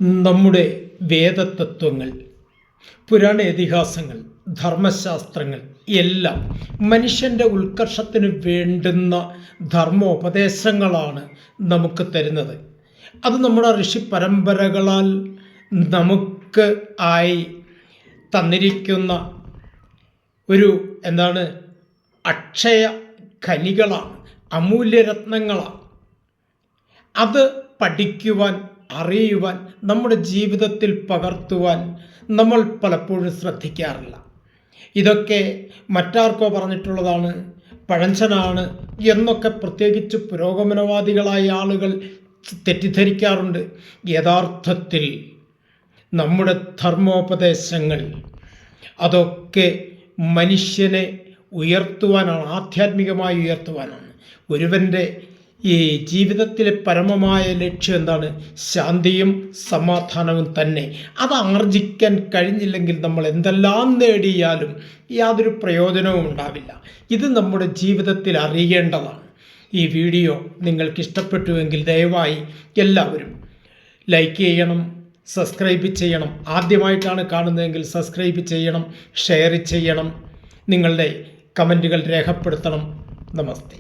നമ്മുടെ വേദതത്വങ്ങൾ, പുരാണ ഇതിഹാസങ്ങൾ, ധർമ്മശാസ്ത്രങ്ങൾ എല്ലാം മനുഷ്യൻ്റെ ഉത്കർഷത്തിന് വേണ്ടുന്ന ധർമ്മോപദേശങ്ങളാണ് നമുക്ക് തരുന്നത്. അത് നമ്മുടെ ഋഷി പരമ്പരകളാൽ നമുക്ക് ആയി തന്നിരിക്കുന്ന ഒരു അക്ഷയ ഖനികളാണ്, അമൂല്യരത്നങ്ങളാണ്. അത് പഠിക്കുവാൻ, അറിയുവാൻ, നമ്മുടെ ജീവിതത്തിൽ പകർത്തുവാൻ നമ്മൾ പലപ്പോഴും ശ്രദ്ധിക്കാറില്ല. ഇതൊക്കെ മറ്റാർക്കോ പറഞ്ഞിട്ടുള്ളതാണ്, പഴഞ്ചനാണ് എന്നൊക്കെ പ്രത്യേകിച്ച് പുരോഗമനവാദികളായ ആളുകൾ തെറ്റിദ്ധരിക്കാറുണ്ട്. യഥാർത്ഥത്തിൽ നമ്മുടെ ധർമ്മോപദേശങ്ങൾ അതൊക്കെ മനുഷ്യനെ ഉയർത്തുവാനാണ്, ആധ്യാത്മികമായി ഉയർത്തുവാനാണ്. ഒരുവൻ്റെ ഈ ജീവിതത്തിലെ പരമമായ ലക്ഷ്യം എന്താണ്? ശാന്തിയും സമാധാനവും തന്നെ. അത് ആർജിക്കാൻ കഴിഞ്ഞില്ലെങ്കിൽ നമ്മൾ എന്തെല്ലാം നേടിയാലും യാതൊരു പ്രയോജനവും ഉണ്ടാവില്ല. ഇത് നമ്മുടെ ജീവിതത്തിൽ അറിയേണ്ടതാണ്. ഈ വീഡിയോ നിങ്ങൾക്ക് ഇഷ്ടപ്പെട്ടുവെങ്കിൽ ദയവായി എല്ലാവരും ലൈക്ക് ചെയ്യണം, സബ്സ്ക്രൈബ് ചെയ്യണം. ആദ്യമായിട്ടാണ് കാണുന്നതെങ്കിൽ സബ്സ്ക്രൈബ് ചെയ്യണം, ഷെയർ ചെയ്യണം, നിങ്ങളുടെ കമൻറ്റുകൾ രേഖപ്പെടുത്തണം. നമസ്തേ.